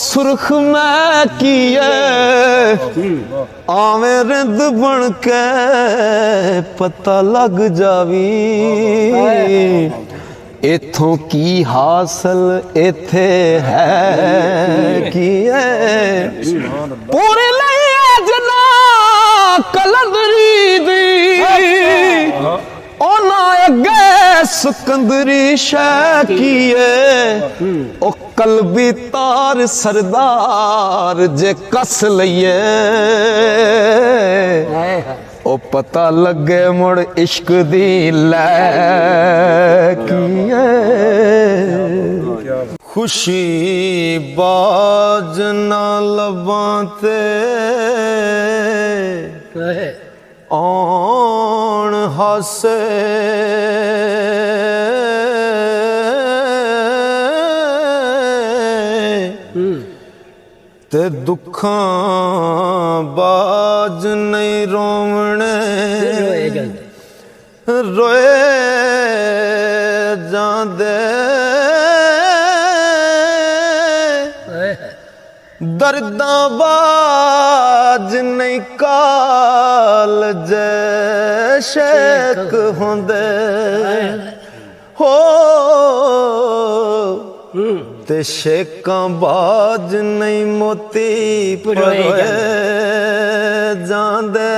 सुरख मैं किए आवे रिंद बन के पता लग जावी इथों की हासिल इथे है की पूरी लइए जना कलंदरी दी ओना अगे सिकंदरी शह कीए ओ कलबी तार सरदार जे कस लइए ओ पता लगे मुड़ इश्क दी लैकीए खुशी बाज ना लबां ते आन हासे ते दुखां बाज नहीं रोवणे रोए जांदे दर्दां बाज नहीं काल जैशक होंदे हो ते शेकां बाज नहीं मोती परोए जांदे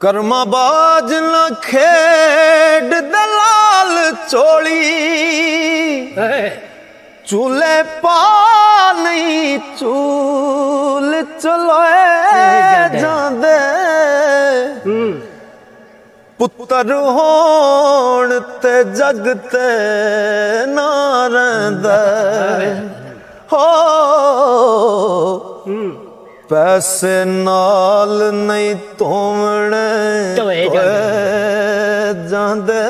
कर्मा बाज न खेड दलाल चोली चूल्हे पा नहीं चूल चलोए जांदे पुत्र होण ते जग ते ना रहिंदा हो पैसे नाल नहीं धोवणे जांदे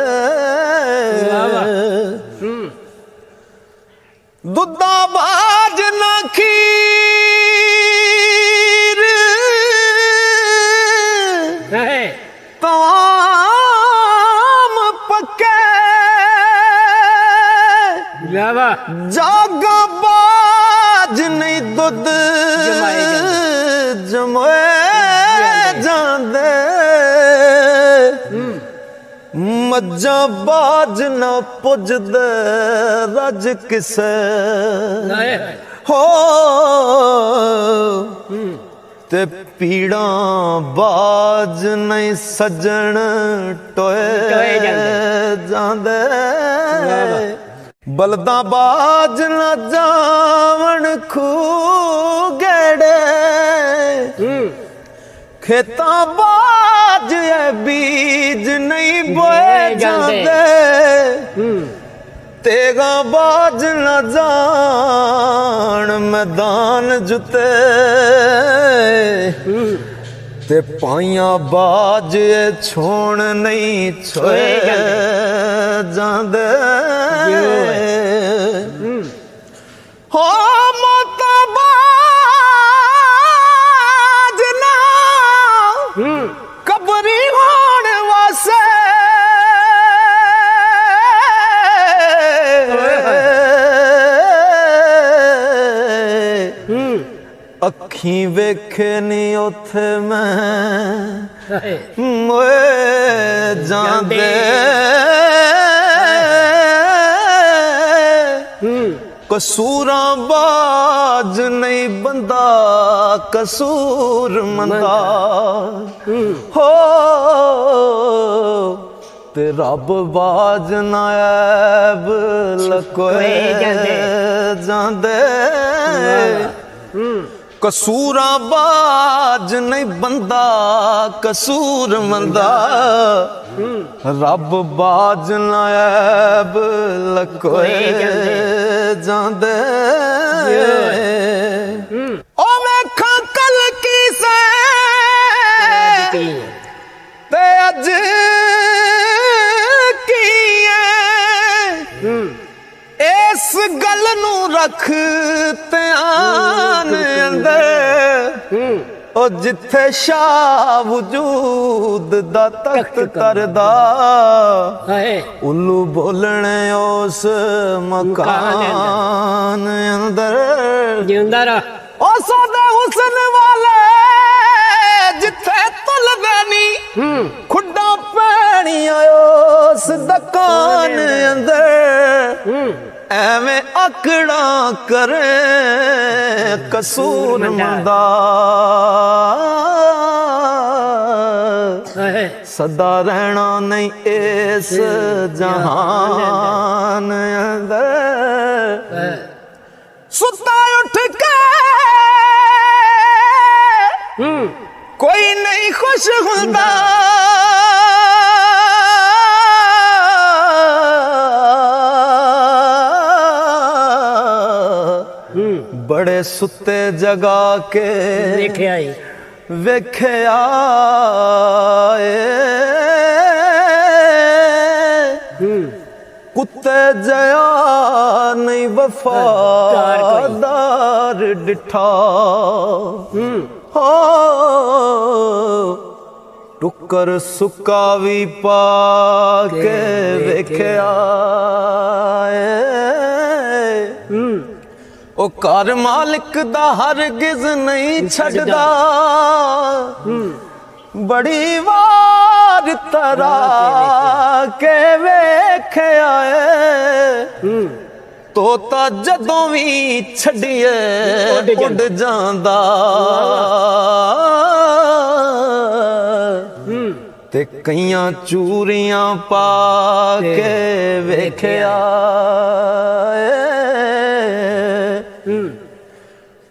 दुद्धा बाज ना खीर तमाम पक्के जागा बाज नहीं दुध जमोए जांदे मज्जा बाज ना पुजदे रज किसे हो ते पीड़ा बाज नहीं सजन टोए जांदे बलदा बाज न जावन खू गेड़े खेता बाज बीज नहीं बोए जांदे तेगा बाज न जान मैदान जुते ते पाइया बाज छोड़ नहीं छोए जांदे हो मोता बाज ना कबरी होण वासे अखी वेखे नहीं उथे मैं मोए जांदे कसूरा बाज नहीं बंदा कसूर मंदा हो ते रब बाज नायब लकोए जांदे कसूरा बाज नहीं बंदा कसूर मंदा रब बाज नायब लकोए जांदे ओ वेखां कल की से ते अज की इस गल नू रख ध्यान अंदर ਉਹ ਜਿੱਥੇ ਸ਼ਾਹ ਵਜੂਦ ਦਾ ਤਖਤ ਕਰਦਾ ਹਾਏ ਉੱਲੂ ਬੋਲਣੇ ਉਸ ਮਕਾਨ ਅੰਦਰ ਜਿਉਂਦਾ ਰਹ ਉਹ ਸੋਦੇ ਹੁਸਨ ਵਾਲੇ ਜਿੱਥੇ ਤੁਲਦੇ ਨੀ ਖੁੱਡਾਂ ਪੈਣੀਆਂ ਉਸ ਦੁਕਾਨ ਅੰਦਰ ਐਵੇਂ ਆਕੜਾ ਕਰੇ ਕਸੂਰ ਮੰਦਾ ਹਾਏ ਸਦਾ ਰਹਿਣਾ ਨਹੀਂ ਇਸ ਜਹਾਨ ਅੰਦਰ ਸੁੱਤਾ ਉੱਠ ਕੇ ਕੋਈ ਨਹੀਂ ਖੁਸ਼ ਹੁੰਦਾ ਬੜੇ ਸੁੱਤੇ ਜਗਾ ਕੇ ਵੇਖਿਆ ਏ ਵੇਖਿਆ ਕੁੱਤੇ ਜਿਹਾ ਨਹੀਂ ਵਫਾਦਾਰ ਡਿਠਾ ਹੋ ਟੁੱਕਰ ਸੁੱਕਾ ਵੀ ਪਾ ਕੇ ਵੇਖਿਆ ਉਹ ਘਰ ਮਾਲਕ ਦਾ ਹਰਗਿਜ਼ ਨਹੀਂ ਛੱਡਦਾ ਬੜੀ ਵਾਰ ਤਰਾ ਕੇ ਵੇਖਿਆ ਤੋਤਾ ਜਦੋਂ ਵੀ ਛੱਡੀਏ ਉੱਡ ਜਾਂਦਾ ਤੇ ਕਈਆਂ ਚੂਰੀਆਂ ਪਾ ਕੇ ਵੇਖਿਆ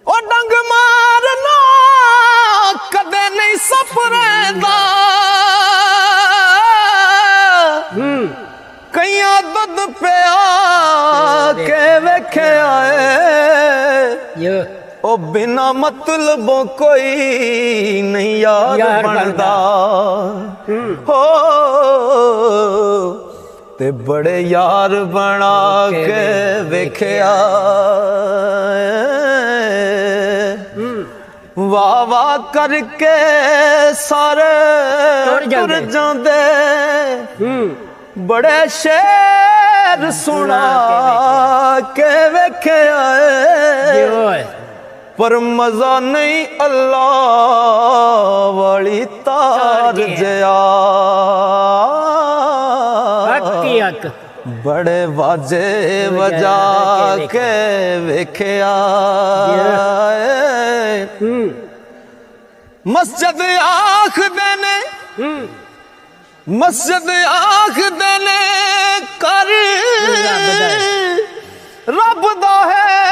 ਉਹ ਡੰਗ ਮਾਰਨਾ ਕਦੇ ਨਹੀਂ ਸਫਰਦਾ ਕਈਆਂ ਦੁੱਧ ਪਿਆ ਕੇ ਵੇਖਿਆ ਯੋ ਉਹ ਬਿਨਾ ਮਤਲਬੋਂ ਕੋਈ ਨਹੀਂ ਯਾਰ ਬਣਦਾ ਹੋ ਤੇ ਬੜੇ ਯਾਰ ਬਣਾ ਕੇ ਵੇਖਿਆ ਵਾਹ ਵਾਹ ਕਰਕੇ ਸਾਰੇ ਤੁਰ ਜਾਂਦੇ ਬੜੇ ਸ਼ੇਰ ਸੁਣਾ ਕੇ ਵੇਖਿਆ ਪਰ ਮਜ਼ਾ ਨਹੀਂ ਅੱਲਾ ਵਾਲੀ ਤਾਰ ਜਿਆ ਬੜੇ ਵਾਜੇ ਵਜਾ ਕੇ ਵੇਖਿਆ ਮਸਜਿਦ ਆਖਦੇ ਨੇ ਮਸਜਿਦ ਆਖਦੇ ਨੇ ਕਰ ਰੱਬ ਦਾ ਹੈ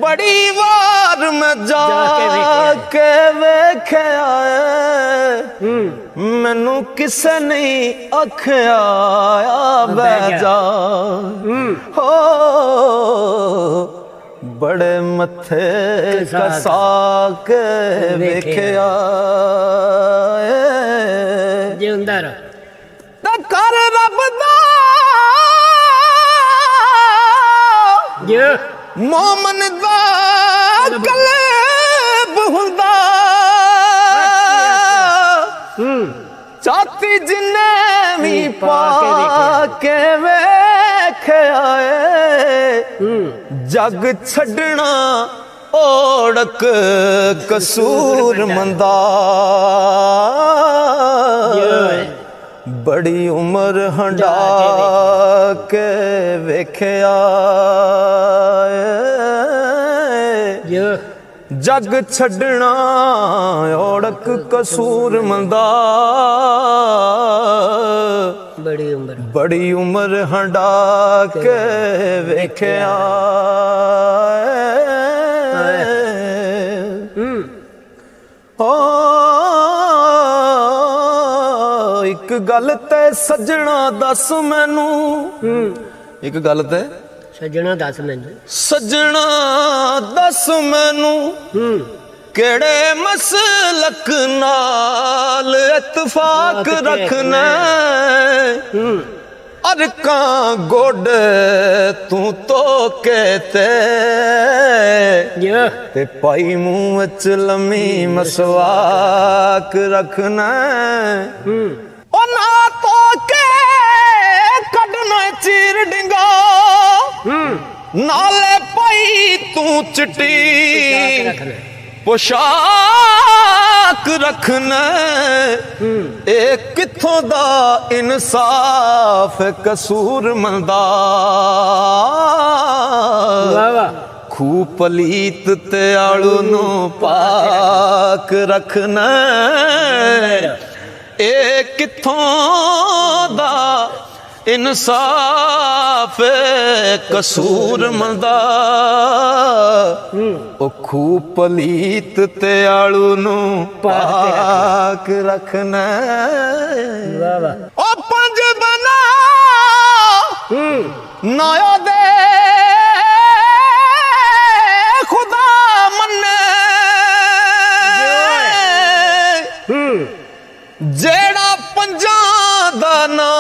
ਬੜੀ ਵਾਰ ਮੈਂ ਜਾ ਕੇ ਵੇਖਿਆ ਮੈਨੂੰ ਕਿਸੇ ਨਹੀਂ ਆਖਿਆ ਬਹਿ ਜਾ ਹੋ ਬੜੇ ਮੱਥੇ ਕਸਾ ਕੇ ਵੇਖਿਆ ਜਿਉਂਦਾ ਰਹ ਤਾਂ ਕਰ ਰੱਬ ਦਾ ਮੋਮਨ ਦਾ ਕਲਬ ਹੁੰਦਾ ਚਾਤੀ ਜਿੰਨੇ ਵੀ ਪਾ ਕੇ ਵੇਖਿਆ ਜਗ ਛੱਡਣਾ ਓੜਕ ਕਸੂਰ ਮੰਦਾ ਬੜੀ ਉਮਰ ਹੰਡਾ ਕੇ ਵੇਖਿਆ ਜਗ ਛੱਡਣਾ ਓੜਕ ਕਸੂਰ ਮੰਦਾ ਬੜੀ ਉਮਰ ਹੰਡਾ ਕੇ ਵੇਖਿਆ ਇੱਕ ਗੱਲ ਤੇ ਸੱਜਣਾ ਦੱਸ ਮੈਨੂੰ ਇੱਕ ਗੱਲ ਤੇ ਸੱਜਣਾ ਦੱਸ ਮੈਨੂੰ ਸੱਜਣਾ ਦੱਸ ਮੈਨੂੰ ਕਿਹੜੇ ਮਸਲਕ ਨਾਲ ਇਤਫਾਕ ਰੱਖਣਾ ਅਰਕਾਂ ਗੋਡੇ ਤੂੰ ਧੋਕੇ ਜੋ ਤੇ ਪਾਈ ਮੂੰਹ ਵਿੱਚ ਲੰਮੀ ਮਸਵਾਕ ਰੱਖਣਾ ਉਹ ਨਾ ਧੋਕੇ ਕੱਢਣਾ ਚੀਰ ਡਿੰਗਾ ਨਾਲੇ ਪਾਈ ਤੂੰ ਚਿੱਟੀ ਰੱਖਣਾ ਪੋਸ਼ਾਕ ਰੱਖਣਾ ਇਹ ਕਿੱਥੋਂ ਦਾ ਇਨਸਾਫ ਕਸੂਰ ਮੰਦਾ ਵਾਹ ਵਾਹ ਖੂ ਪਲੀਤ ਤੇ ਆਲੂ ਨੂੰ ਪਾਕ ਰੱਖਣਾ ਇਹ ਕਿੱਥੋਂ ਦਾ ਇਨਸਾਫ ਕਸੂਰ ਮੰਦਾ ਉਹ ਖੂ ਪਲੀਤ ਤੇ ਆਲੂ ਨੂੰ ਪਾਕ ਰੱਖਣਾ ਵਾਹ ਵਾਹ ਉਹ ਪੰਜ ਬਨਾ ਨਾਇਆ ਦੇ ਖੁਦਾ ਮੰਨੇ ਜਿਹੜਾ ਪੰਜਾਂ ਦਾ ਨਾ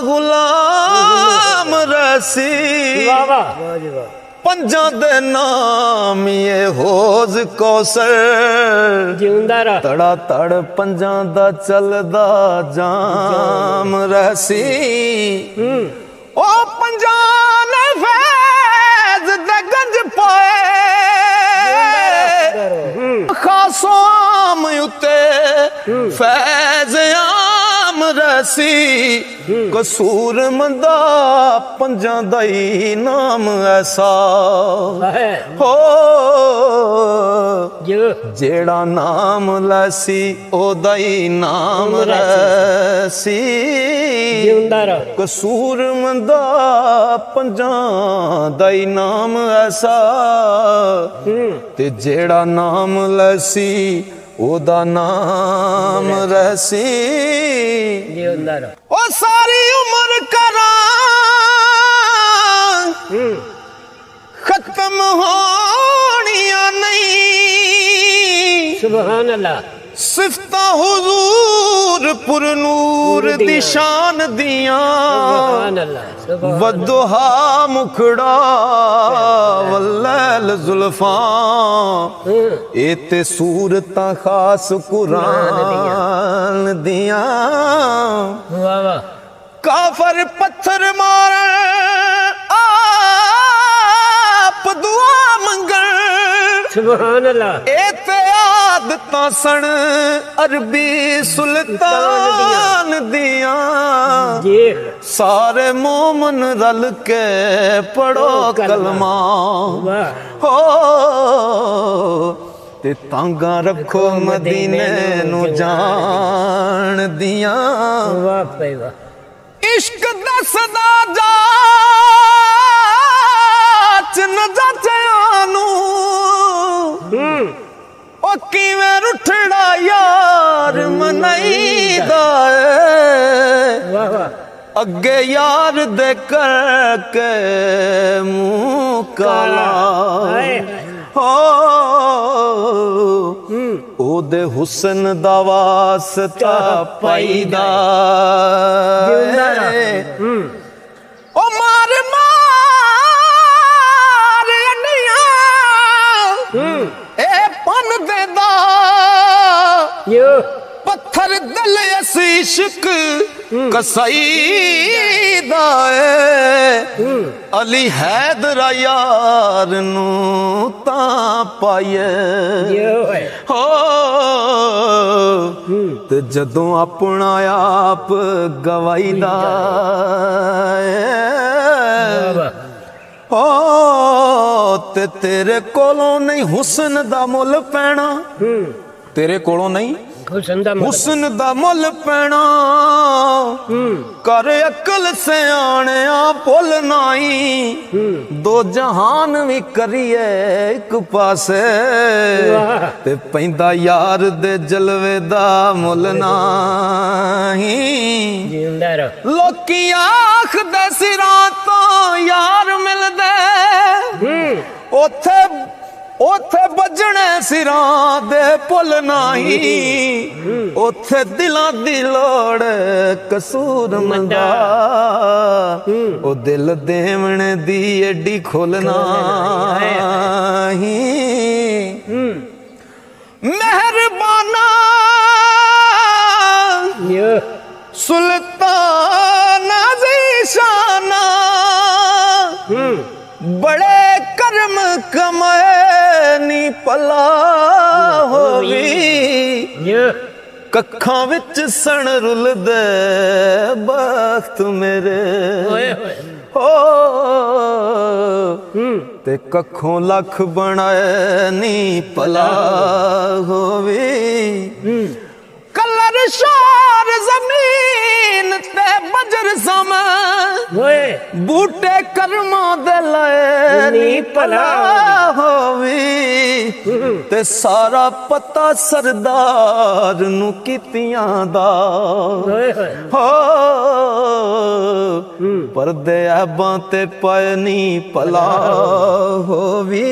ਗੁਲਾਮ ਰਸੀ ਵਾਹ ਵਾਹ ਵਾਹ ਜੀ ਵਾਹ ਪੰਜਾਂ ਦੇ ਨਾਮ ਇਹ ਹੋਜ਼ ਕੌਸਰ ਜਿਉਂਦਾ ਰਹਿ ਤੜਾ ਤੜ ਪੰਜਾਂ ਦਾ ਚੱਲਦਾ ਜਾਮ ਰਸੀ ਉਹ ਪੰਜਾਂ ਨੇ ਫੈਜ਼ ਦੇ ਗੰਜ ਪਾਏ ਖਾਸਾਮ ਉਤੇ ਫੈਜ਼ ਆਮ ਰਸੀ ਕਸੂਰ ਮੰਦਾ ਪੰਜਾਂ ਦਾ ਹੀ ਨਾਮ ਐਸਾ ਹੋ ਜੋ ਜਿਹੜਾ ਨਾਮ ਲੈਸੀ ਉਹਦਾ ਹੀ ਨਾਮ ਰਸੀ ਜਿਉਂਦਾ ਰਹਿ ਕਸੂਰ ਮੰਦਾ ਪੰਜਾਂ ਦਾ ਹੀ ਨਾਮ ਐਸਾ ਤੇ ਜਿਹੜਾ ਨਾਮ ਲੈਸੀ ਉਹਦਾ ਨਾਮ ਰਸੀ ਜਿਉਂਦਾ ਰਹਿ ਉਹ ਸਾਰੀ ਉਮਰ ਕਰਾਂ ਖਤਮ ਹੋਣੀਆਂ ਨਹੀਂ ਸੁਭਾਨ ਅੱਲਾਹ ਸਿਫਤਾਂ ਹੁਜ਼ੂਰ ਪੁਰ ਨੂਰ ਦੀ ਸ਼ਾਨ ਦੀਆਂ ਸੁਭਾਨ ਅੱਲਾਹ ਸੁਭਾਨ ਵਦੁਹਾ ਮੁਖੜਾ ਵੱਲੈਲ ਜ਼ੁਲਫਾਂ ਇਹ ਤੇ ਸੂਰਤਾਂ ਖਾਸ ਕੁਰਾਨ ਦੀਆਂ ਵਾਹ ਵਾਹ ਕਾਫਰ ਪੱਥਰ ਮਾਰਨ ਆਪ ਦੁਆ ਮੰਗਣ ਸੁਭਾਨ ਅੱਲਾਹ ਇਹ ਤੇ ਆਦਤਾਂ ਸਣ ਅਰਬੀ ਸੁਲਤਾਨ ਦੀਆਂ ਜੀ ਸਾਰੇ ਮੂਮਨ ਰਲ ਕੇ ਪੜੋ ਕਲਮਾ ਵਾਹ ਹੋ ਤੇ ਤਾਂਗਾ ਰੱਖੋ ਮਦੀਨੇ ਨੂੰ ਜਾਣ ਦੀਆਂ ਵਾਹ ਪਈ ਵਾਹ ਇਸ਼ਕ ਦਾ ਸਦਾ ਜਾਚ ਨ ਜਾਚਿਆਂ ਨੂੰ ਉਹ ਕਿਵੇਂ ਰੁੱਠੜਾ ਯਾਰ ਮਨਾਈਦਾ ਏ ਵਾਹ ਵਾਹ ਅੱਗੇ ਯਾਰ ਦੇ ਕਰਕੇ ਮੂੰਹ ਕਾਲਾ ਹਾਏ ਹੋ ਉਹਦੇ ਹੁਸਨ ਦਾ ਵਾਸਤਾ ਪਾਈਦਾ ਜਿਉਂਦਾ ਰਹਿ ਉਹ ਮਾਰ ਅੱਡੀਆਂ ਇਹ ਪਨ ਦੇਦਾ ਜੋ ਪੱਥਰ ਦਿਲ ਅਸੀਸ਼ਕ ਕਸਾਈਦਾ ਏ ਅਲੀ ਹੈਦਰ ਯਾਰ ਨੂੰ ਤਾਂ ਪਾਏ ਜੋ ਹੈ ਹੋ ਤੇ ਜਦੋਂ ਆਪਣਾ ਆਪ ਗਵਾਈਦਾ ਵਾਹ ਹੋ ਤੇ ਤੇਰੇ ਕੋਲੋਂ ਨਹੀਂ ਹੁਸਨ ਦਾ ਮੁੱਲ ਪੈਣਾ ਤੇਰੇ ਕੋਲੋਂ ਨਹੀਂ ਹੁਸਨ ਦਾ ਹੁਸਨ ਦਾ ਮੁੱਲ ਪੈਣਾ ਕਰ ਅਕਲ ਸਿਆਣਿਆ ਭੁੱਲ ਨਾਈ ਦੋ ਜਹਾਨ ਵੀ ਕਰੀਏ ਇੱਕ ਪਾਸੇ ਵਾਹ ਤੇ ਪੈਂਦਾ ਯਾਰ ਦੇ ਜਲਵੇ ਦਾ ਮੁੱਲ ਨਹੀਂ ਜਿਉਂਦਾ ਰਹਿ ਲੋਕੀ ਆਖਦੇ ਸਿਰਾਂ ਤੋਂ ਯਾਰ ਮਿਲਦੇ ਉੱਥੇ ਉਥੇ ਵੱਜਣੇ ਸਿਰਾਂ ਦੇ ਪੁੱਲ ਨਹੀਂ, ਉਥੇ ਦਿਲਾਂ ਦੀ ਲੋੜ ਕਸੂਰ ਮੰਦਾ, ਉਹ ਦਿਲ ਦੇਵਣ ਦੀ ਏਡੀ ਖੋਲਣਾ ਮਿਹਰਬਾਨਾ ਸੁਲਤਾਨ ਜ਼ੀਸ਼ਾਨਾ बड़े कर्म कमाए नी पला होवी, कखां विच सण रुलदे बख्त मेरे हो, ते कखों लख बनाए नी पला होवी, कलर शार जमीन ते बजर सम बूटे कर्मा दे लाए नी भला होवी, ते सारा पता सरदार नू कीतियां दा हो, परदे ऐबां ते पाए नी भला होवी,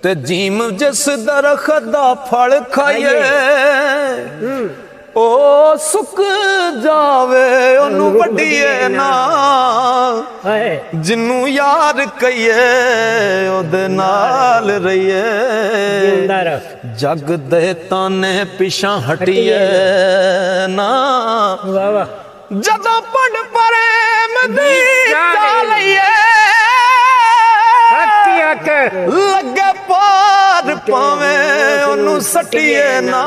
ते जीम जिस दरख्त दा फल खाइए ओ सुक जावे ओनू वड्डीए ना, जिन्नू यार कहिए ओदे नाल रहिए, जग दे ताने पिछां हटिए ना, जदों पड़ प्रेम दी चालिए लगे पार पावे ओनू सटिए ना,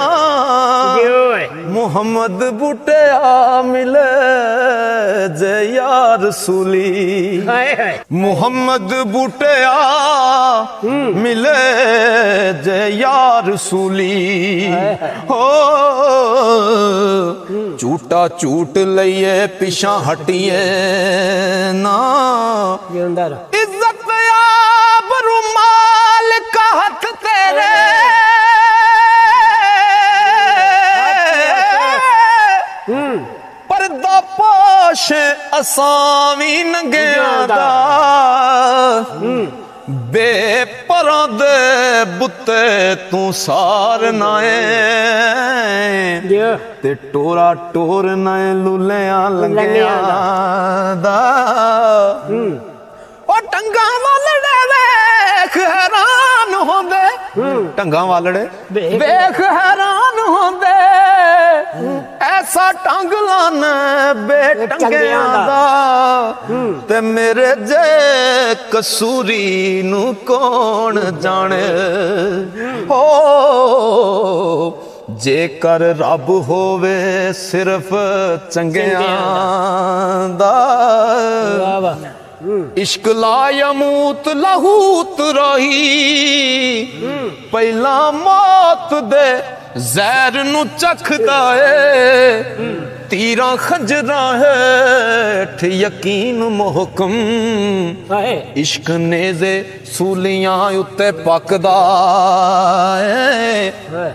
मुहम्मद बूटिया मिले जे यार सूली, मुहम्मद बूटिया मिले जे यार सूली, हो झूठा झूठ लइए पिछां हटिए ना, इज्जत रुमाल का हाथ तेरे पर्दा पोश असावी नंगिया दा, बेपरां दे बुते तू सार नाए, ते टोरा टोर नाए लुलिया लंगिया दा, ओ टंगा वालड़े वेख हैरान होंदे, टंगा वालड़े वेख हैरान होंदे, ऐसा टंग लाने बेटंगियां दा, ते मेरे जे कसूरी नू कौन जाने हो, जेकर रब होवे सिर्फ चंगियां दा, इश्क ला यमूत लहूत रही, पहला मौत दे जहर नू चखदा है, तीरा खंजरा हेठ यकीन मोहकम, इश्क नेज़े सूलियां उत्ते पकदा है,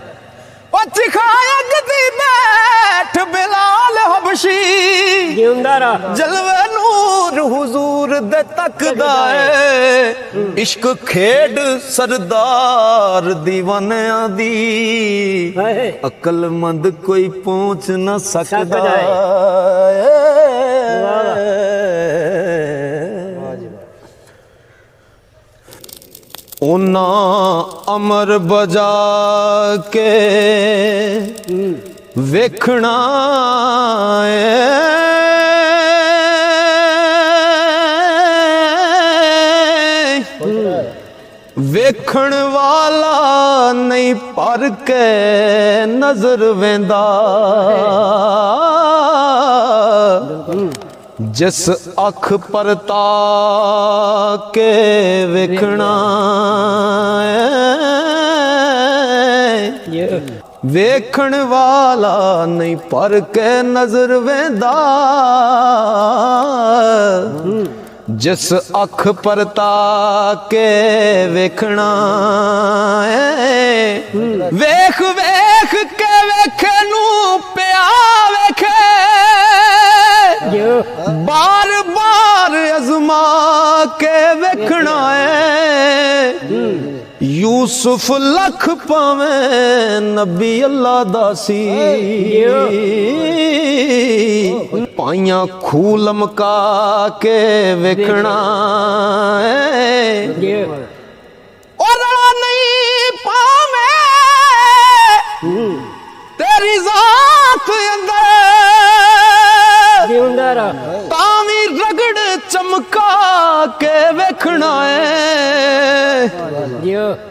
चिखायक दी बैठ बिलाल हबशी, जलवे नूर हुजूर दे तकदा है, इश्क खेड सरदार दीवानियां दी, अकलमंद कोई पहुंच न सकदा है, उन्ना अमर बजा के वेखना वेखण वाला नहीं पर के नजर वेंदा, जिस अख परता के वेखना वेखण वाला नहीं पर के नजर वेंदा, जिस अख परता के वेखना वेख वेख के वेखे नू प्या वेखे, बार बार अजमा के वेखना है, यूसुफ लख पावे नबी अल्लाह दासी पाइया खूह लमका के वेखना और नहीं पावे तेरी जात अंदर तावी रगड़ चमका के वेखना है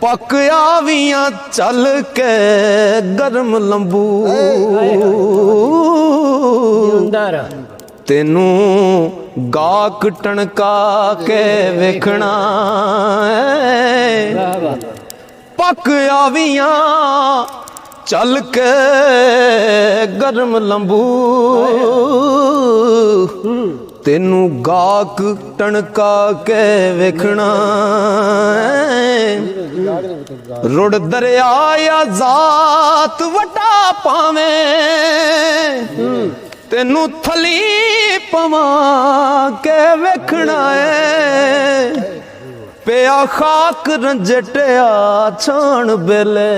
पक आवियां चल के गर्म लंबू तेनू गाक टणका के वेखना पक आवियां चल के गर्म लंबू तेनू गाक टणका के वेखना रुड़ दरिया या जात वटा पावे तेनू थली पवा के वेखना है पिया खाक रंजटिया छाण बेले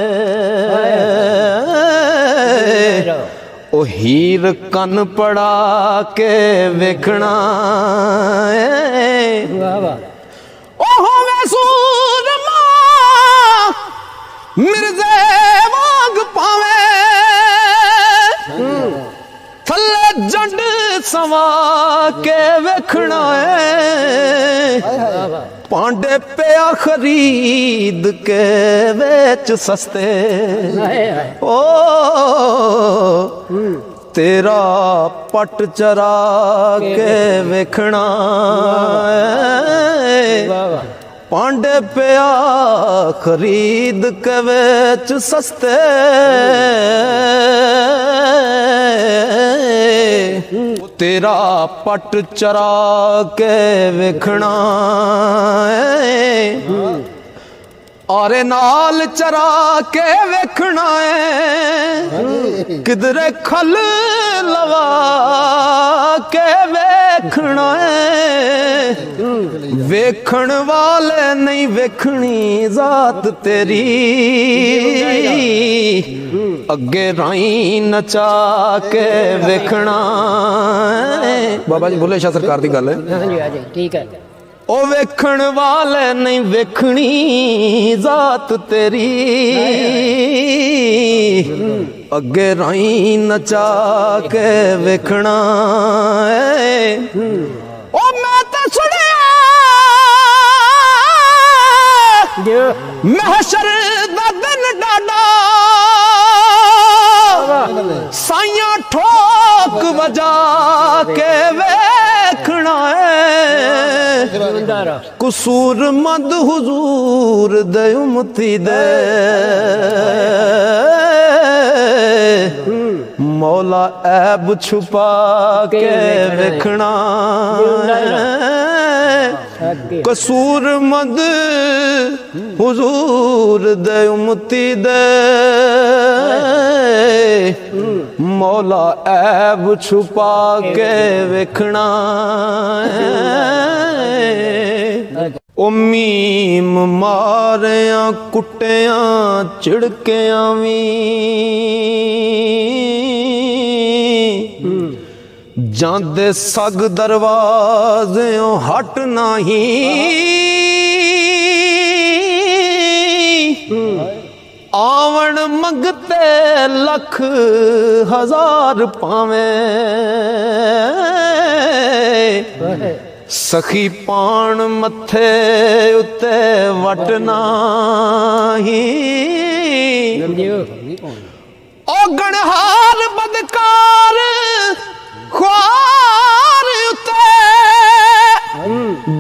ओ हीर कन पड़ा के वेखना ओ होवे सूरमा मिर्जे वांग पावे थल्ले जंड सवा के वेखना है पांडे पिया खरीद के बेच सस्ते ओ तेरा पट चरा के वेखना पांडे पिया खरीद के बेच सस्ते तेरा पट चरा के वेखना और नाल चरा के वेखना है किधरे खल लगा के वेखना है वेखण वाले नहीं वेखनी जात तेरी अगे राई नचा के वेखना बाबा जी भुल्ले शाह सरकार दी गल है ठीक है ओ वेखण वाले नहीं वेखनी जात तेरी अगे राई नचा के वेखना ओ मैं तो सुनिया महशर दा दिन डाडा साइया ठोक बजा के वेखना कसूर मद हुजूर दे उमती दे मौला ऐब छुपा के वेखना कसूर मद हुजूर दे उमती दे मौला ऐब छुपा के वेखना ओ मीम मारिया कुटिया चिड़किया वी जांदे सग दरवाज़ों हट नहीं आवन मंगते लख हजार पावे सखी पान मथे उते वट नाही ओ गणहार बदकार ख्वार उते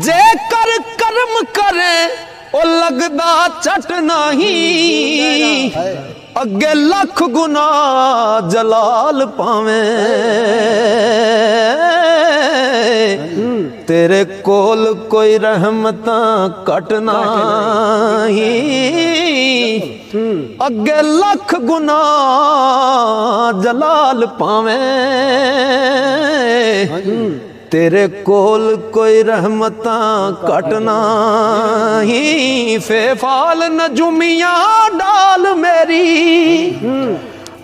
जे कर कर्म करे ओ लगदा चट नहीं अगे लख गुना जलाल पावे तेरे कोल कोई रहमत कट नहीं अगे लख गुना जलाल पावे तेरे कोल कोई रहमत कट नहीं ਫੇ ਫਾਲ ਨਜੂਮੀਆਂ ਡਾਲ ਮੇਰੀ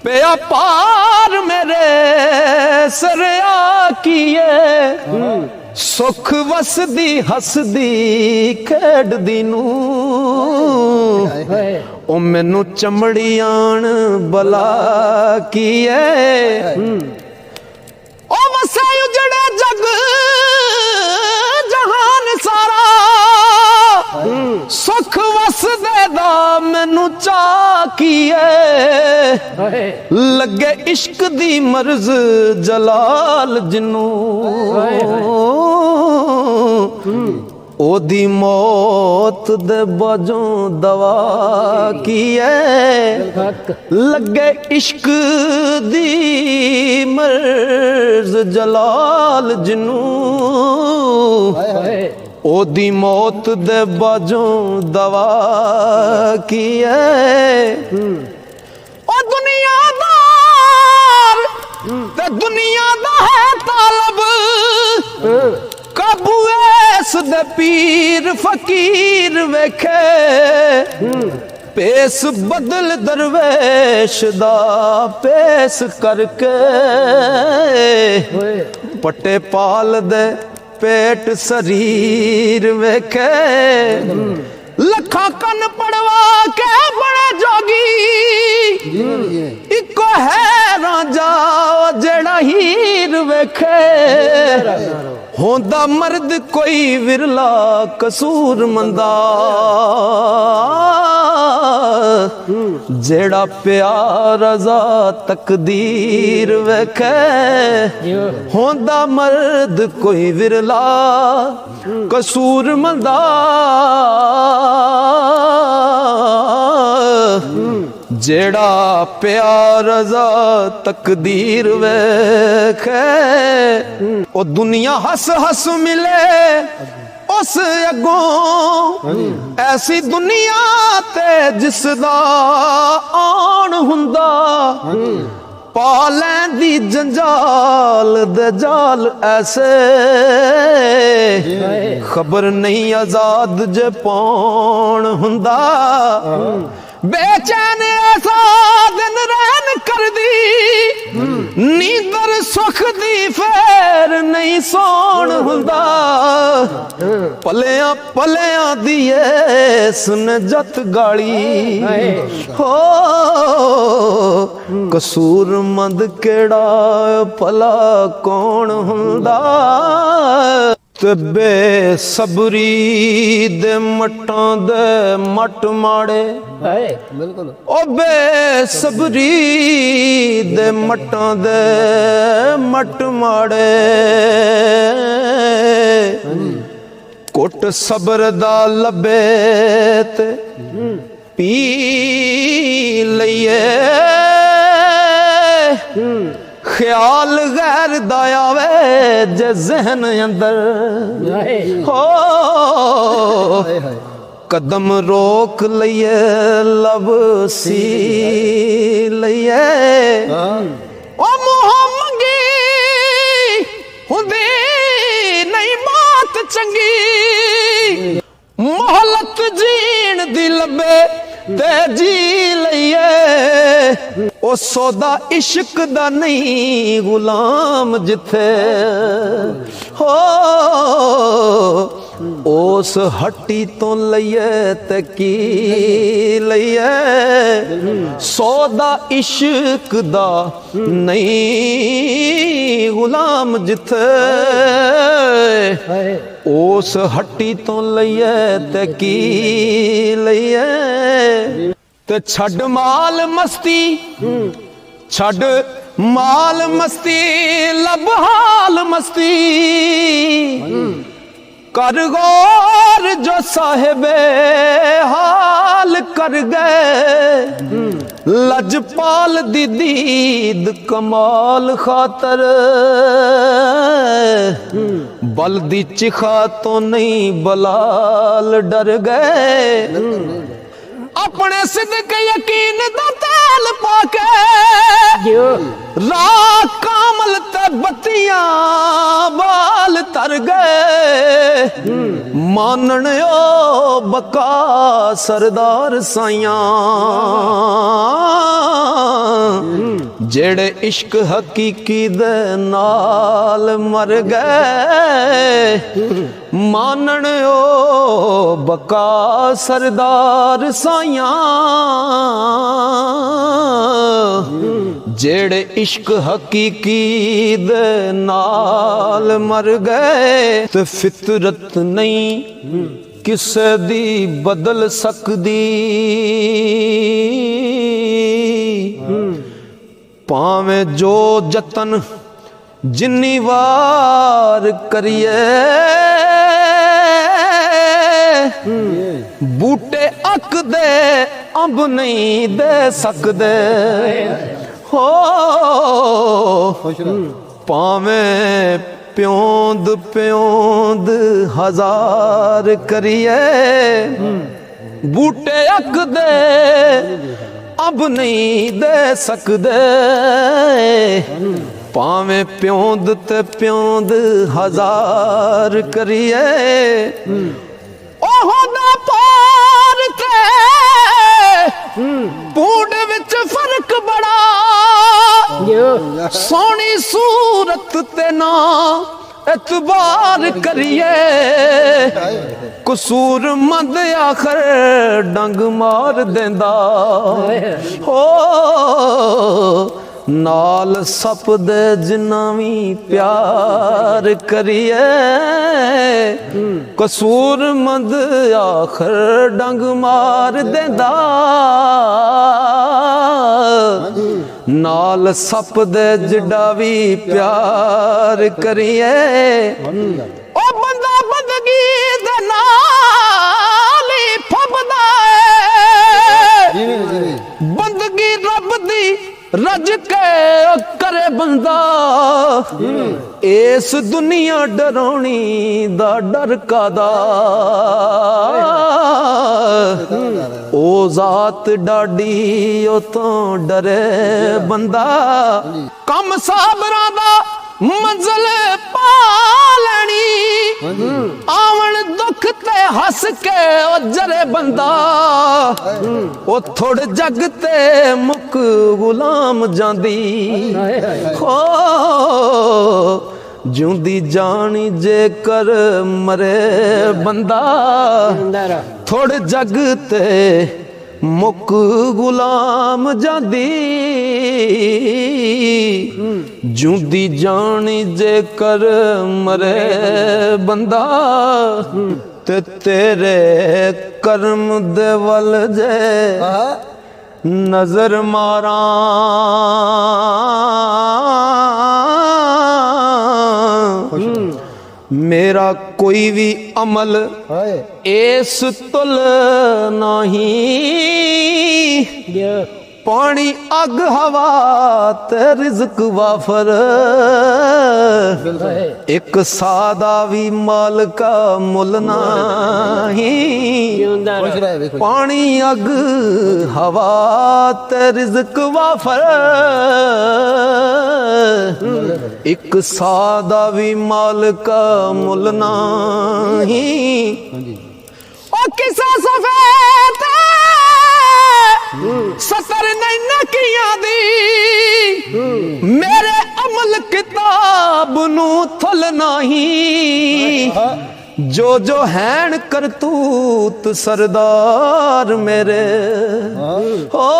ਪਿਆ ਪਾਰ ਮੇਰੇ ਸਰਿਆ ਕੀਏ ਸੁਖ ਵਸਦੀ ਹੱਸਦੀ ਖੇਡਦੀ ਨੂੰ ਉਹ ਮੈਨੂੰ ਚਮੜੀ ਆਣ ਬਲਾ ਕੀਏ ਉਹ ਵਸੇ ਉਜੜੇ ਜਗ ਜਹਾਨ ਸਾਰਾ ਸੁਖ ਵਸਦੇ ਦਾ ਮੈਨੂੰ ਚਾਅ ਕੀਏ ਲੱਗੇ ਇਸ਼ਕ ਦੀ ਮਰਜ਼ ਜਲਾਲ ਜਿਨੂੰ ਉਹਦੀ ਮੌਤ ਦੇ ਬਾਝੋਂ ਦਵਾ ਕੀਏ ਲੱਗੇ ਇਸ਼ਕ ਦੀ ਮਰਜ਼ ਜਲਾਲ ਜਿਨੂੰ ਉਹਦੀ ਮੌਤ ਦੇ ਬਾਝੋਂ ਦਵਾ ਕੀਏ ਉਹ ਦੁਨੀਆਦਾਰ ਤੇ ਦੁਨੀਆ ਦਾ ਹੈ ਤਾਲਬ ਕਾਬੂ ਐਸ ਦੇ ਪੀਰ ਫਕੀਰ ਵੇਖੇ ਪੇਸ ਬਦਲ ਦਰਵੇਸ਼ ਦਾ ਪੇਸ ਕਰਕੇ ਪੱਟੇ ਪਾਲ ਦੇ पेट शरीर वेखे लखा कन पड़वा के बड़े जोगी इको है राजा जेड़ा हीर वेखे होंदा मर्द कोई विरला कसूर मंदा जेड़ा प्यार रजा तकदीर वेखे होंदा मर्द कोई विरला कसूर मंदा जेड़ा प्यार रजा तकदीर वेखे ओ दुनिया हस हस मिले उस अगों ऐसी दुनिया ते जिसदा आन हुंदा पा लैंदी जंजाल दे जाल ऐसे खबर नहीं आजाद जे पौन हुंदा बेचैन ऐसा दिन रहन कर दी नींदर सुख दी फेर नहीं सोन हुंदा पलियां पलियां दिए सुन जत गाली हो कसूर मंद केड़ा भला कौन हुंदा ते बेसबरी दे मटां दे मट माड़े बिल्कुल ओ बेसबरी दे मटां दे मट माड़े कुट सबर दा लबे ते पी लइए ख्याल गैर दाया वे जे जहन अंदर हो कदम रोक लइए लब सी लइए ओ मुँह मंगी हुंदी नहीं बात चंगी मोहलत जीण दी लबे ते जी लइए ओ सौदा इश्क दा नहीं गुलाम जिथे हो उस हट्टी तो लइए ते की लइए सौदा इश्क दा नहीं गुलाम जिथे उस हट्टी तो लइए ते की लइए ते छड़ माल मस्ती छड़ माल मस्ती लब हाल मस्ती कर गौर जो साहिबे हाल कर गए लजपाल दी दीद कमाल खातर बल दी चिखा तो नहीं बलाल डर गए अपने सिद्क यकीन दा तेल पाके रा कामल ते बत्तियां बाल तर गए मानन ओ बका सरदार साइयां जेड़े इश्क हकीकी दे नाल मर गए मानन ओ बका सरदार साइयां जेड़े इश्क हकीकी दे नाल मर गए ते फितरत नहीं किसे दी बदल सकदी भावें जो जतन जिन्नी वार करिए बूटे अक दे अंब नहीं दे सकदे हो भावें प्योंद प्योंद हजार करिए बूटे अक दे अब नहीं दे सकदे भावें प्योंद ते प्योंद हजार करिए ओह दा पार ते पूड विच फर्क बड़ा सोनी सूरत ते ना एतबार करिए कसूर मंद आखर डंग मार देंदा हो नाल सप दे जिन्ना भी प्यार करिए कसूर मंद आखर डंग मार देंदा नाल सप दे जिड्डा भी प्यार करिए ओ बंदा बंदगी दे नाल ही फबदा है बंदगी रब दी रज के करे बंदा इस दुनिया डराउनी दा डर कादा ओ जात डाडी ओ तो डरे बंदा कम साबरां दा मंजिल पा लेनी आवन दुख ते हस के ओ जरे बंदा ओ थोड़ जग ते मुक गुलाम जांदी हो जिउंदी जानी जे कर मरे बंदा थोड़ जग ते मुक गुलाम जांदी जिउंदी जानी जे कर मरे बंदा ते तेरे कर्म दे वल जे नजर मारा मेरा कोई भी अमल इस तुल नहीं पानी अग हवा ते रिज़्क वाफर एक सादा भी माल का मुल नहीं पानी अग हवा ते रिज़्क वाफर एक सादा भी माल का मुल नहीं ओ किसा सफेद सतर नहीं नकियां दी मेरे अमल किताब नू थल नहीं जो हैन करतूत सरदार मेरे हो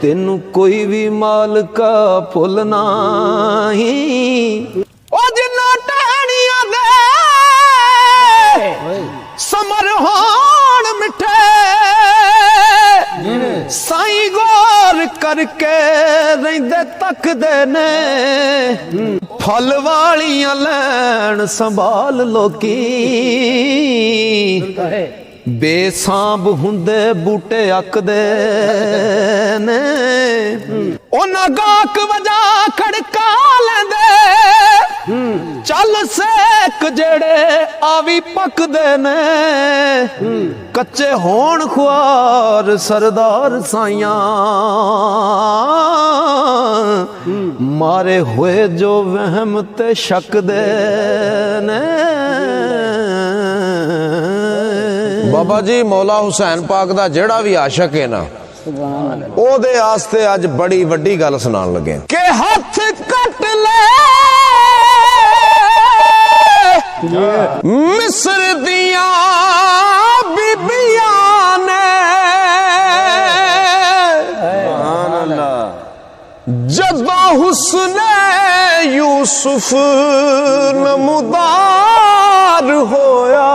तेनू कोई भी माल का फुल नहीं ओ जिन्ना टहनियां दे समर होण मिठे साईं गौर करके रहिंदे तकदे ने फल वालियां लैन संभाल लोकी बेसांब हुंदे बूटे अकदे ने उन्हां गाक वजा खड़का लैंदे ਚੱਲ ਸੇਕ ਜਿਹੜੇ ਆ ਵੀ ਪੱਕਦੇ ਨੇ ਕੱਚੇ ਹੋਣ ਖੁਆਰ ਸਰਦਾਰ ਸਾਈਆਂ ਮਾਰੇ ਹੋਏ ਜੋ ਵਹਿਮ ਤੇ ਸ਼ੱਕ ਦੇ ਨੇ। ਬਾਬਾ ਜੀ ਮੌਲਾ ਹੁਸੈਨ ਪਾਕ ਦਾ ਜਿਹੜਾ ਵੀ ਆਸ਼ਿਕ ਹੈ ਨਾ ਉਹਦੇ ਆਸਤੇ ਅੱਜ ਬੜੀ ਵੱਡੀ ਗੱਲ ਸੁਣਾਉਣ ਲੱਗੇ ਕਿ ਹੱਥ ਕੱਟ ਲੈ ਮਿਸਰ ਦੀਆਂ ਬੀਬੀਆਂ ਨੇ ਜਦੋਂ ਹੁਸਨੇ ਯੂਸੁਫ ਨਮੂਦਾਰ ਹੋਇਆ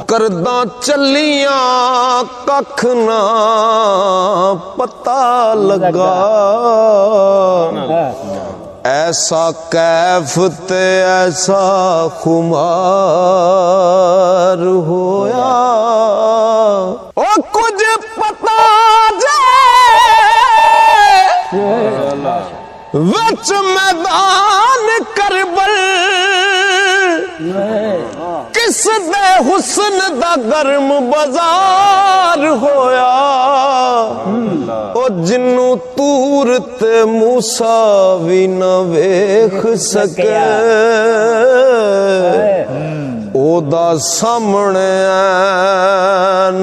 ਕਰਦਾ ਚੱਲੀਆਂ ਕੱਖ ਨਾ ਪਤਾ ਲੱਗਾ ऐसा कैफ ते ऐसा खुमार होया ओ कुछ पता जे विच मैदान करबल किस दे हुस्न दा गर्म बाजार होया ओ जिन्नू तूर ते मूसा भी न वेख सके ओदा सामने ऐन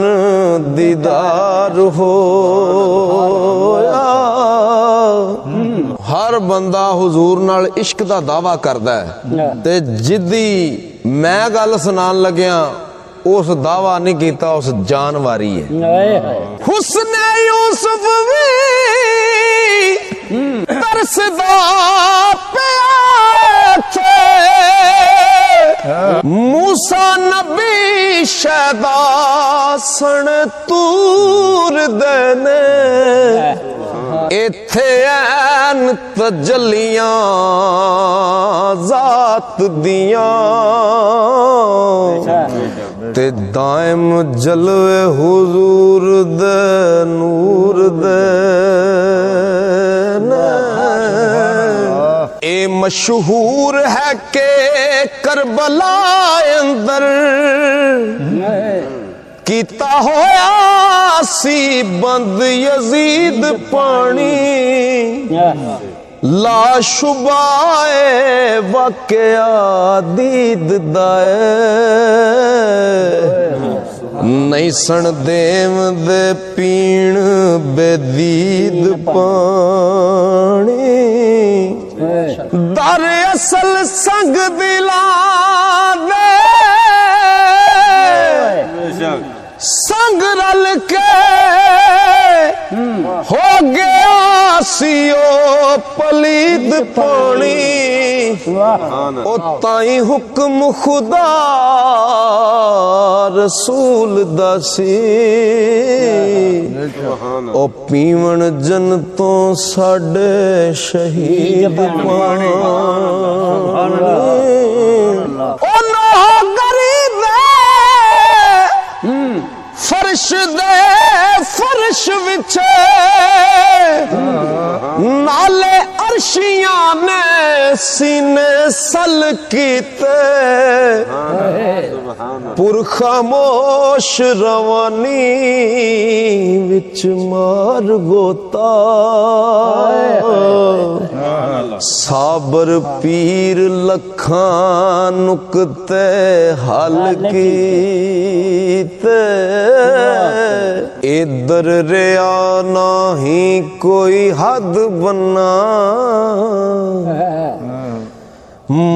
दीदार होया। हर बंदा हुजूर नाल इश्क दा दावा करदा है ते जिद्दी मैं गल सुनान लग्या उस दावा नहीं कीता उस जानवारी है। हुस्ने यूसुफ भी तरसदा पिया थे मूसा नबी शैदा सन तूर देने इत्थे ऐन तजलियां जात दियां ते दायम जलवे हुजूर दे नूर दे ए मशहूर है के करबला अंदर कीता होया सी बंद यजीद पानी ला शुबाए वाकया दीद दाए नहीं सन देव दे पीण बेदीद पानी दर असल संग दिला दे संग रल के हो गया सियो पलीद पानी ओ ताई हुक्म खुदा रसूल दासी ओ पीवन जन तो साडे शहीद पानी ओ ना गरीब फर्श दे फर्श विछे नाले अर्शियां ने सीने सल कीते पुरखामोश रवानी विच मार गोता साबर पीर लखां नुकते हल कीते इधर रिया नाही कोई हद बना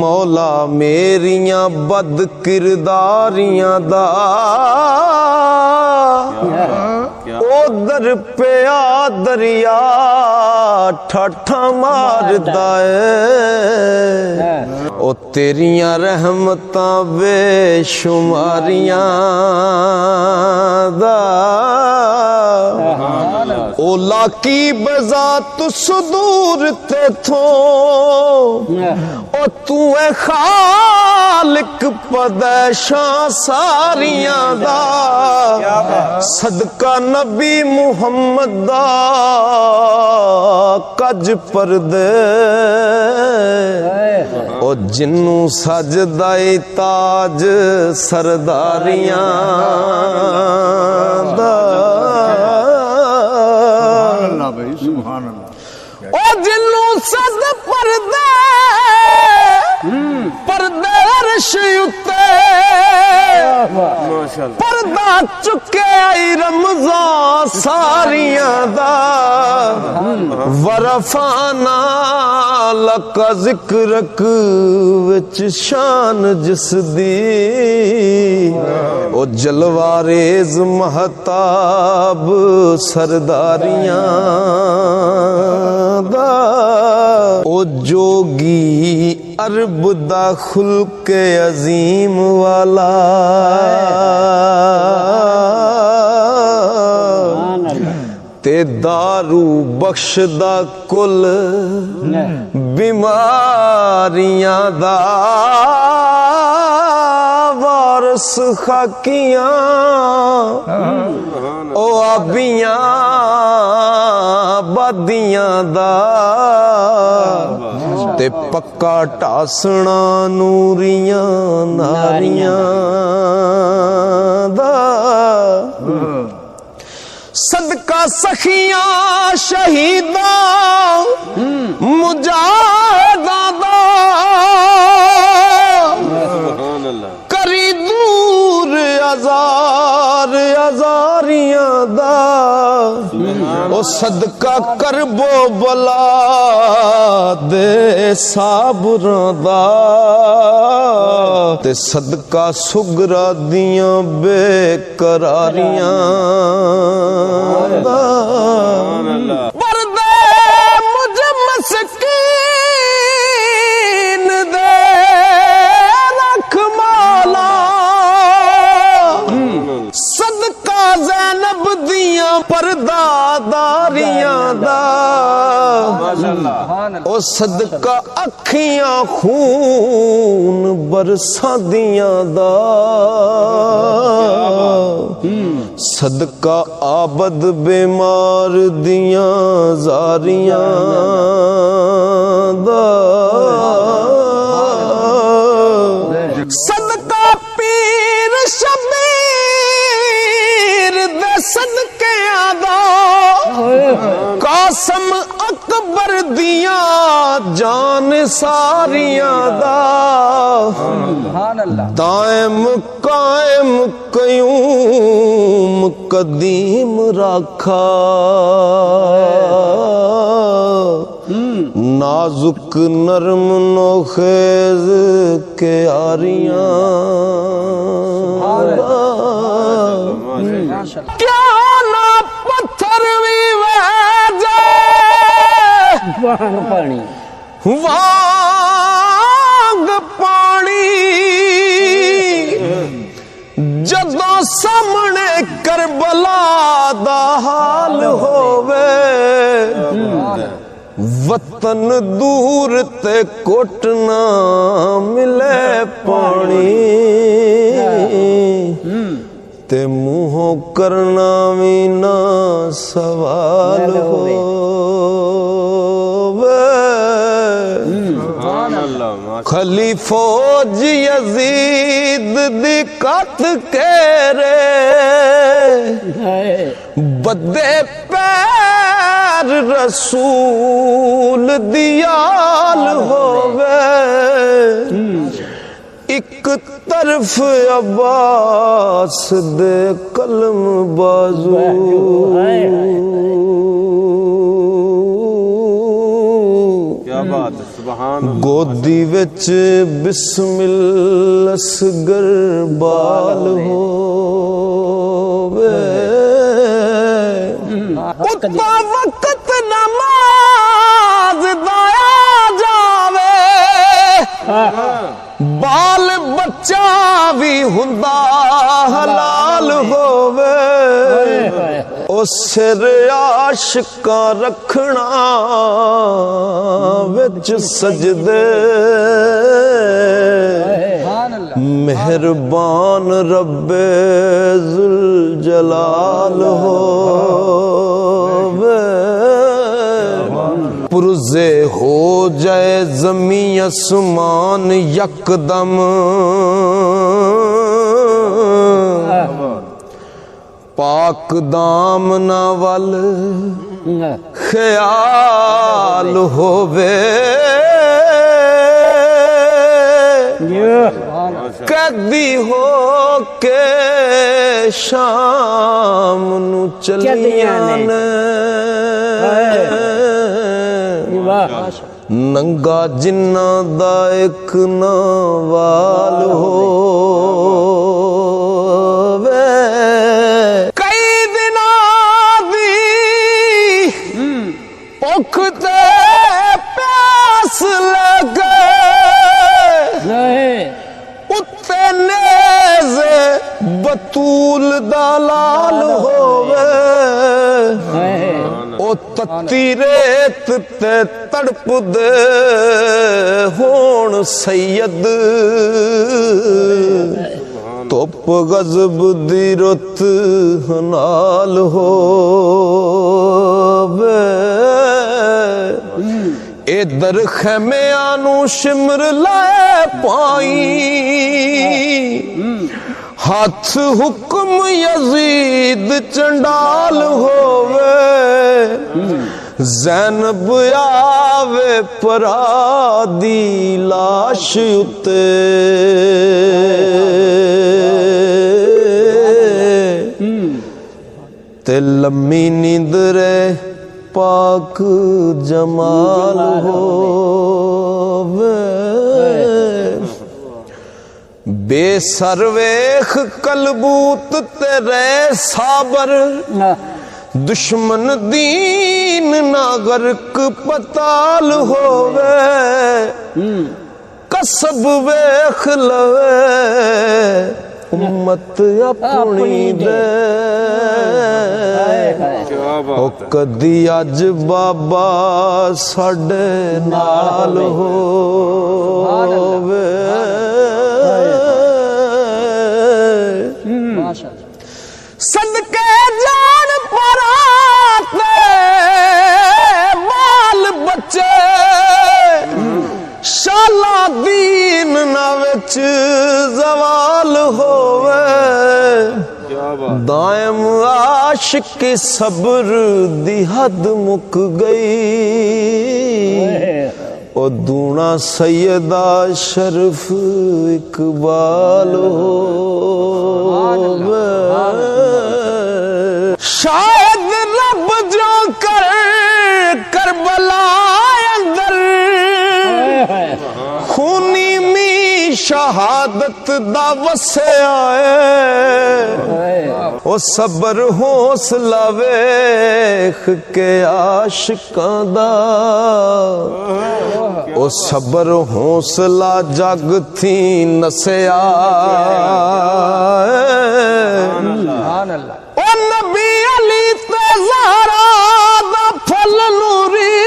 मौला मेरियां बद किरदारियां दा उधर पिया दरिया ठाठा मारदा है ओ तेरियां रहमतां बेशुमारियां दा ओ लाकी बजात सुदूर ते थो ओ तू खाल मालिक पदैशां सारियां दा सदका नबी मुहम्मद दा कज परदे ओ जिन्नू सजदा ए ताज सरदारियां दा ओ जिन्नू सज परदे परदे अर्श उत्ते पर्दा चुके आई रमज़ान सारियां दा वरफाना लका जिक्रक विच शान जिस दी ओ जलवारेज महताब सरदारियां दा ओ जोगी अरब दा खुल्के अजीम वाला ते दारू बख्शदा कुल बीमारियां दा वारस खाकियां ओ आबियां बादियां दा ते पक्का टासना नूरियां नारियां दा सदका सखियां शहीदां मुजाहिदां दा करी दूर अज़ार अज़ारियां दा ओ सदका करबो बला दे साबरां दा ते सदका सुगरा दियां बेकरारियां दा परदे मुझ मस्कीन दे रख माला सदका ज़ैनब दियां परदादारियां दा ओ सदका अखियां खून बरसादियां दा सदका आबद बीमार दियां जारियां दा सदका पीर शबीर दे सदके दा कासम अकबर दिया जान सारियां दा दायम कायम कयूम कदीम राखा नाजुक नरम नोखेज के आरियां क्या ना पत्थर भी पानी वांग पानी जदों सामने करबला दा हाल होवे वतन दूर ते कोटना मिले पानी ते मुँहों करना भी ना सवाल होवे खलीफोज यजीद दी कत केरे बदे पैर रसूल दियाल होवे एक तरफ अब्बास दे कलम बाजू गोदी विच बिस्मिल असगर बाल होवे उतना वक्त नमाज दाया जावे बाल बच्चा भी हुंदा हलाल होवे ओ सिर आशिका रखना विच सजदे मेहरबान रब्बे जुल जलाल हो पुरज़े हो जाए ज़मीं आसमान यकदम पाक दामना वल ख्याल होवे कदी हो के शाम नू चलियां ने नंगा जिन्ना दा एक नावाल होवे कई दिना दी भुख ते प्यास लगे उत्ते नेज़े बतूल दा लाल होवे ओ तत्ती रेत ते तड़प दे होण सैयद धुप गज़ब दी रुत नाल होवे इधर खैमियां नू शिमर लाए पाई हाथ हुक्म यजीद चंडाल होवे ज़ैनब आवे परा दी लाश उते ते लम्मी नींदरे पाक जमाल होवे बेसरवेख कलबूत तेरे साबर दुश्मन दीन नागरक पताल होवे कसब वेख लवे उम्मत अपनी दे ओ कदी अज बाबा साडे नाल होवे सदके जान पराते बाल बच्चे शाला दीन ना विच जवाल होवे दायम आशिक सब्र दी हद मुक गई ओ दूना सैयदा शर्फ इकबाल होवे शायद रब जो कर करबला अंदर खूनी मी शहादत दा वसे आए ओ सबर हौसला वेख के आशिकां दा ओ सबर हौसला जग थी नसिया ओ नबी अली ते ज़हरा दा फल नूरी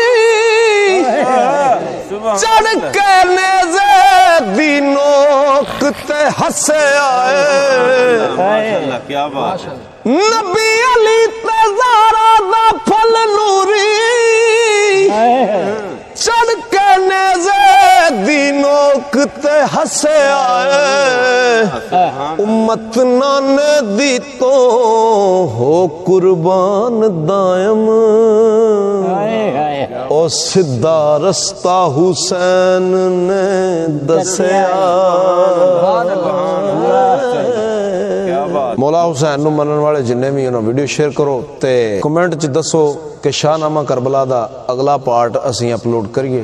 चढ़ के नेज़े दी नोक ते हसे आए क्या बात नबी अली ते ज़हरा दा फल नूरी चढ़ के नेज़े दी नोक ते हसे आए उम्मत नाने दी तो हो कुर्बान दायम ओ सिद्धा रस्ता हुसैन ने दसिया मौला हुसैन नू मनन वाले जिन्ने भी उन्होंने वीडियो शेयर करो ते कमेंट च दसो कि शाहनामा करबला दा अगला पार्ट असीं अपलोड करिए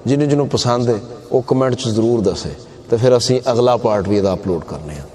जिन्हें जिन्हों पसंद है वो कमेंट च जरूर दसे तो फिर असीं अगला पार्ट भी अपलोड करने हैं।